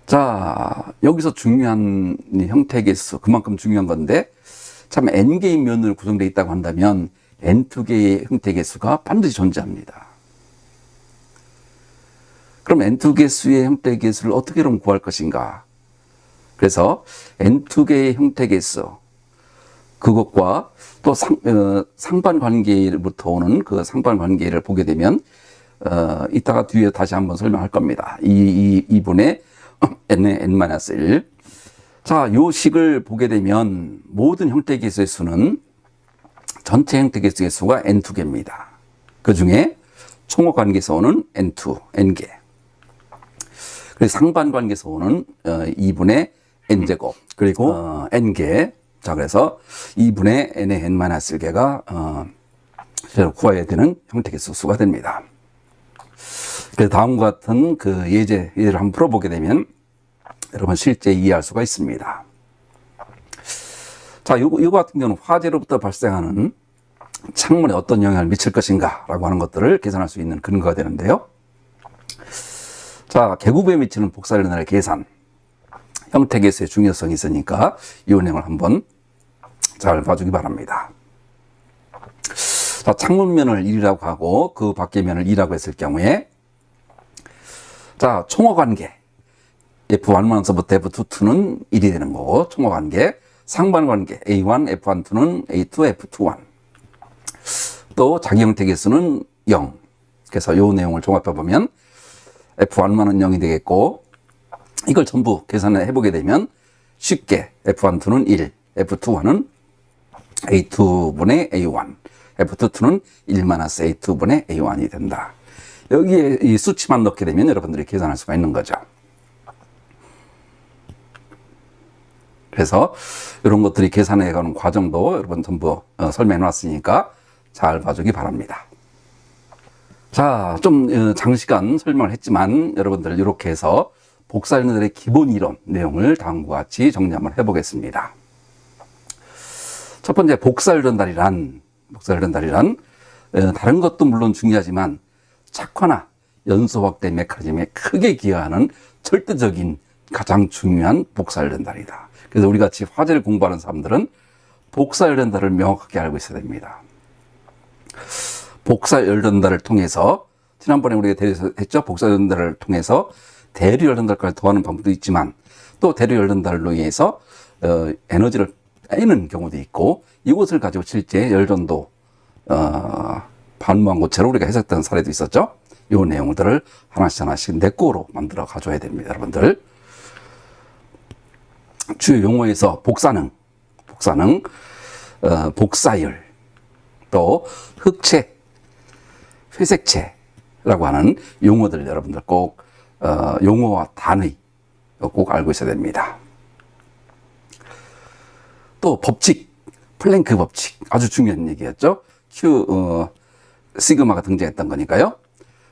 자, 여기서 중요한 형태 개수, 그만큼 중요한 건데 참 N개의 면으로 구성되어 있다고 한다면 N2개의 형태 개수가 반드시 존재합니다. 그럼 N2 개수의 형태 개수를 어떻게 그럼 구할 것인가? 그래서 N2개의 형태 개수, 그것과 또 상반관계로부터 오는 그 상반관계를 보게 되면, 이따가 뒤에 다시 한번 설명할 겁니다. 2분의 N의 N-1. 자, 요 식을 보게 되면 모든 형태 개수의 수는 전체 형태 개수의 수가 N2개입니다. 그 중에 총호 관계에서 오는 N2, N개. 그리고 상반관계에서 오는 2분의 N제곱, 그리고 N개. 자, 그래서 2분의 N의 N-1개가 구해야 되는 형태 개수 수가 됩니다. 그래서 다음과 같은 그 예를 한번 풀어보게 되면 여러분 실제 이해할 수가 있습니다. 자, 이거 같은 경우는 화재로부터 발생하는 창문에 어떤 영향을 미칠 것인가 라고 하는 것들을 계산할 수 있는 근거가 되는데요. 자, 계급에 미치는 복사열의 계산. 형태 개수의 중요성이 있으니까 이 내용을 한번 잘 봐주기 바랍니다. 자, 창문면을 1이라고 하고 그 밖의 면을 2라고 했을 경우에 자, 총호관계 F1서부터 F2는 1이 되는 거고 총호관계 상반관계 A1, F1, 2는 A2, F2, 1 또 자기 형태 개수는 0. 그래서 이 내용을 종합해 보면 F1만은 0이 되겠고 이걸 전부 계산을 해보게 되면 쉽게 F1, 2는 1, F2, 1은 A2분의 A1, F22는 1-A2분의 A1이 된다. 여기에 이 수치만 넣게 되면 여러분들이 계산할 수가 있는 거죠. 그래서 이런 것들이 계산해 가는 과정도 여러분 전부 설명해 놨으니까 잘 봐주기 바랍니다. 자, 좀 장시간 설명을 했지만 여러분들 이렇게 해서 복사열전달의 기본 이론 내용을 다음과 같이 정리 한번 해보겠습니다. 첫 번째, 복사열전달이란 다른 것도 물론 중요하지만 착화나 연소 확대 메커니즘에 크게 기여하는 절대적인 가장 중요한 복사열전달이다. 그래서 우리 같이 화재를 공부하는 사람들은 복사열전달을 명확하게 알고 있어야 됩니다. 복사열전달을 통해서 지난번에 우리가 했죠. 복사열전달을 통해서 대류열전달까지 더하는 방법도 있지만 또 대류열전달로 인해서 에너지를 빼는 경우도 있고 이것을 가지고 실제 열전도 반무한 고체로 우리가 해석된 사례도 있었죠. 이 내용들을 하나씩 내꼬로 만들어 가져야 됩니다. 여러분들 주요 용어에서 복사능, 복사열, 또 흑체, 회색체라고 하는 용어들 여러분들 꼭 용어와 단위 꼭 알고 있어야 됩니다. 또 법칙, 플랭크 법칙 아주 중요한 얘기였죠. 시그마가 등장했던 거니까요.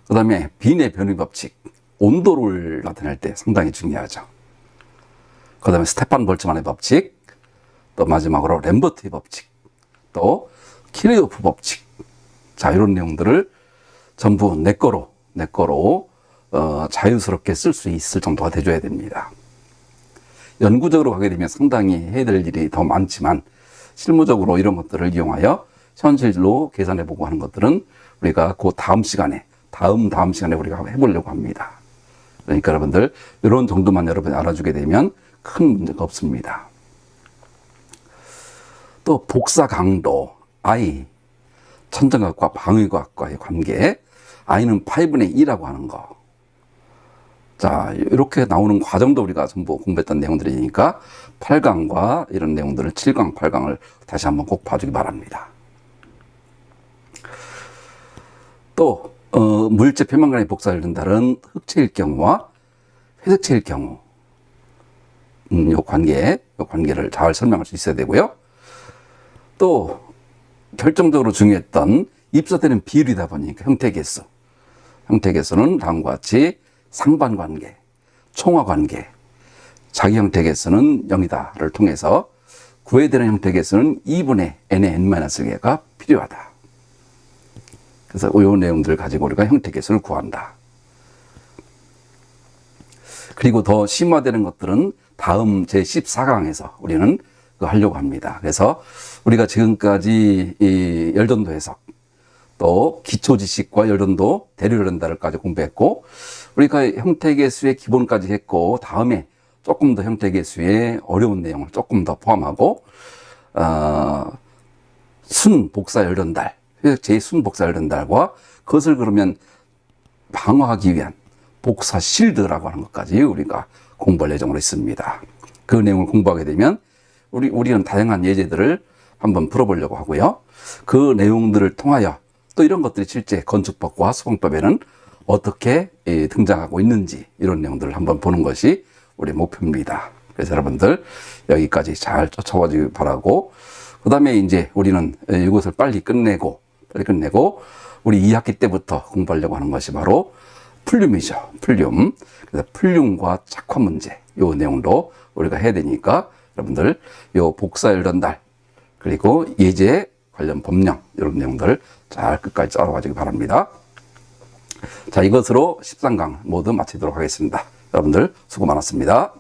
그 다음에 빈의 변위 법칙, 온도를 나타낼 때 상당히 중요하죠. 그 다음에 스테판 볼츠만의 법칙, 또 마지막으로 램버트의 법칙, 또 키르요프 법칙. 자, 이런 내용들을 전부 내 거로 자유스럽게 쓸 수 있을 정도가 돼줘야 됩니다. 연구적으로 가게 되면 상당히 해야 될 일이 더 많지만 실무적으로 이런 것들을 이용하여 현실로 계산해보고 하는 것들은 우리가 그 다음 시간에 우리가 해보려고 합니다. 그러니까 여러분들 이런 정도만 여러분이 알아주게 되면 큰 문제가 없습니다. 또 복사 강도 I, 천정학과 방위과학과의 관계, I는 8분의 2라고 하는 거. 자, 이렇게 나오는 과정도 우리가 전부 공부했던 내용들이니까 8강과 이런 내용들을 7강, 8강을 다시 한번 꼭 봐주기 바랍니다. 또 물체 표면 간의 복사열전달은 흑체일 경우와 회색체일 경우 요 관계를 잘 설명할 수 있어야 되고요. 또 결정적으로 중요했던 입사되는 비율이다 보니까 형태계수는 다음과 같이 상반관계, 총화관계, 자기 형태계수는 0이다를 통해서 구해야 되는 형태계수는 2분의 n의 n-개가 필요하다. 그래서 이 내용들을 가지고 우리가 형태계수를 구한다. 그리고 더 심화되는 것들은 다음 제14강에서 우리는 하려고 합니다. 그래서 우리가 지금까지 이 열전도 해석, 또 기초지식과 열전도, 대류열전달을까지 공부했고, 우리가 형태계수의 기본까지 했고, 다음에 조금 더 형태계수의 어려운 내용을 조금 더 포함하고, 순복사열전달, 제 순복사열전달과 그것을 그러면 방어하기 위한 복사 실드라고 하는 것까지 우리가 공부할 예정으로 있습니다. 그 내용을 공부하게 되면 우리는 다양한 예제들을 한번 풀어보려고 하고요. 그 내용들을 통하여 또 이런 것들이 실제 건축법과 수공법에는 어떻게 등장하고 있는지 이런 내용들을 한번 보는 것이 우리 목표입니다. 그래서 여러분들 여기까지 잘 쫓아와 주기 바라고, 그 다음에 이제 우리는 이것을 빨리 끝내고 우리 2학기 때부터 공부하려고 하는 것이 바로 풀륨이죠. 풀륨. 그래서 풀륨과 착화 문제 이 내용도 우리가 해야 되니까 여러분들 이 복사열전달 그리고 예제 관련 법령 이런 내용들 잘 끝까지 따라와 주기 바랍니다. 자, 이것으로 13강 모두 마치도록 하겠습니다. 여러분들 수고 많았습니다.